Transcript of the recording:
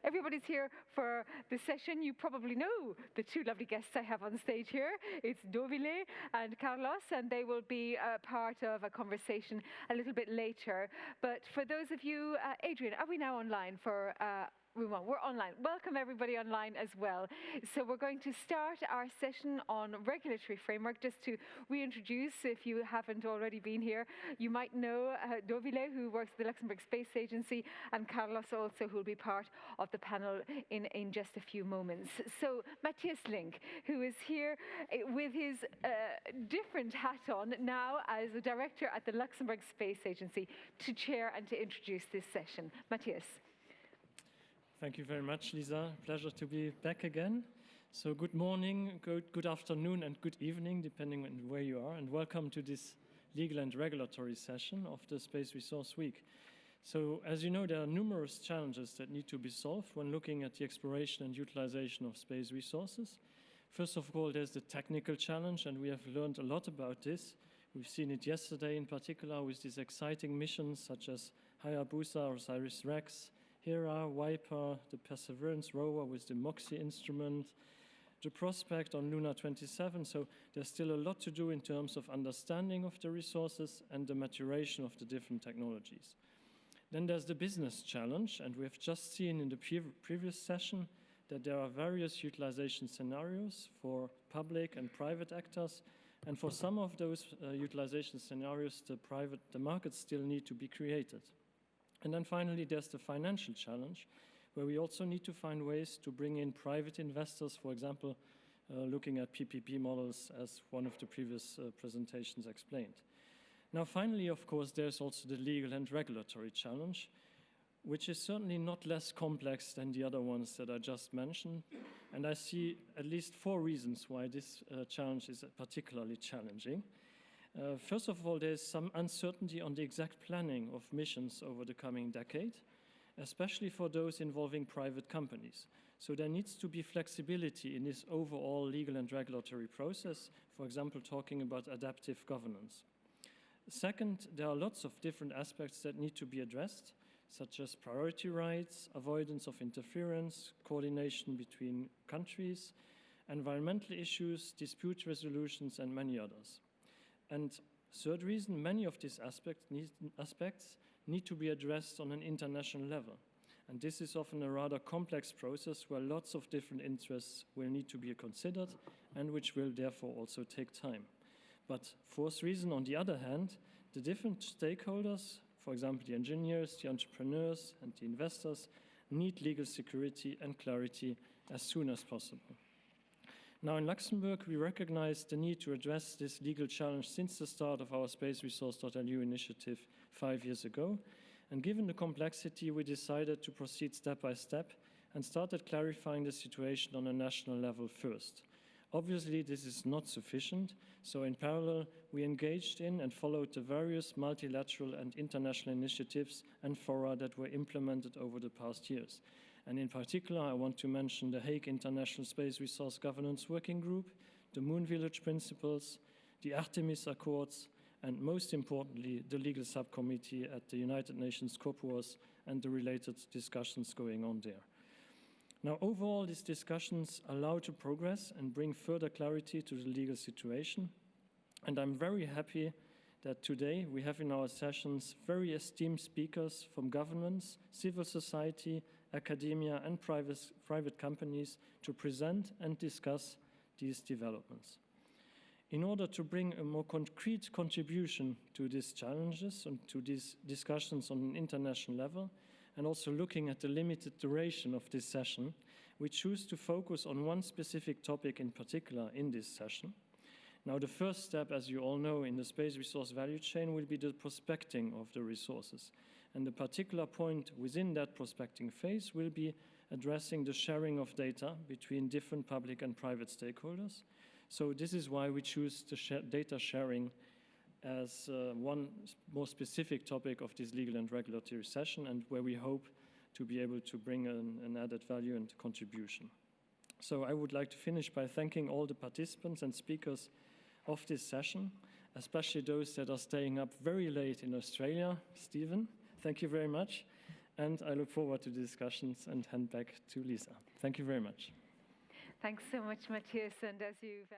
Everybody's here for the session. You probably know the two lovely guests I have on stage here. It's Dovile and Carlos, and they will be part of a conversation a little bit later. But for those of you, Adrian, are we now online for... We're online. Welcome everybody online as well. So we're going to start our session on regulatory framework. Just to reintroduce, if you haven't already been here, you might know Dovile, who works at the Luxembourg Space Agency, and Carlos also, who will be part of the panel in just a few moments. So Matthias Link, who is here with his different hat on now as a director at the Luxembourg Space Agency, to chair and to introduce this session. Matthias. Thank you very much, Lisa. Pleasure to be back again. So good morning, good afternoon, and good evening, depending on where you are, and welcome to this legal and regulatory session of the Space Resource Week. So as you know, there are numerous challenges that need to be solved when looking at the exploration and utilization of space resources. First of all, there's the technical challenge, and we have learned a lot about this. We've seen it yesterday in particular with these exciting missions such as Hayabusa, OSIRIS-REx, Hera, Viper, the Perseverance rover with the MOXIE instrument, the prospect on Luna 27. So there's still a lot to do in terms of understanding of the resources and the maturation of the different technologies. Then there's the business challenge, and we have just seen in the previous session that there are various utilization scenarios for public and private actors, and for some of those utilization scenarios, the markets still need to be created. And then finally, there's the financial challenge, where we also need to find ways to bring in private investors, for example, looking at PPP models, as one of the previous presentations explained. Now, finally, of course, there's also the legal and regulatory challenge, which is certainly not less complex than the other ones that I just mentioned. And I see at least 4 reasons why this challenge is particularly challenging. First of all, there's some uncertainty on the exact planning of missions over the coming decade, especially for those involving private companies. So there needs to be flexibility in this overall legal and regulatory process, for example, talking about adaptive governance. Second, there are lots of different aspects that need to be addressed, such as priority rights, avoidance of interference, coordination between countries, environmental issues, dispute resolutions, and many others. And third reason, many of these aspects need to be addressed on an international level. And this is often a rather complex process where lots of different interests will need to be considered and which will therefore also take time. But fourth reason, on the other hand, the different stakeholders, for example, the engineers, the entrepreneurs, and the investors, need legal security and clarity as soon as possible. Now, in Luxembourg, we recognize the need to address this legal challenge since the start of our SpaceResource.lu initiative 5 years ago. And given the complexity, we decided to proceed step by step and started clarifying the situation on a national level first. Obviously, this is not sufficient, so in parallel, we engaged in and followed the various multilateral and international initiatives and fora that were implemented over the past years. And in particular, I want to mention the Hague International Space Resource Governance Working Group, the Moon Village Principles, the Artemis Accords, and most importantly, the Legal Subcommittee at the United Nations COPUOS and the related discussions going on there. Now, overall, these discussions allow to progress and bring further clarity to the legal situation. And I'm very happy that today we have in our sessions very esteemed speakers from governments, civil society, academia, and private companies to present and discuss these developments. In order to bring a more concrete contribution to these challenges and to these discussions on an international level, and also looking at the limited duration of this session, we choose to focus on one specific topic in particular in this session. Now, the first step, as you all know, in the space resource value chain will be the prospecting of the resources. And the particular point within that prospecting phase will be addressing the sharing of data between different public and private stakeholders. So this is why we choose the data sharing as one more specific topic of this legal and regulatory session, and where we hope to be able to bring an added value and contribution. So I would like to finish by thanking all the participants and speakers of this session, especially those that are staying up very late in Australia. Stephen, thank you very much. and I look forward to the discussions and hand back to Lisa. Thank you very much. Thanks so much, Matthias, and as you've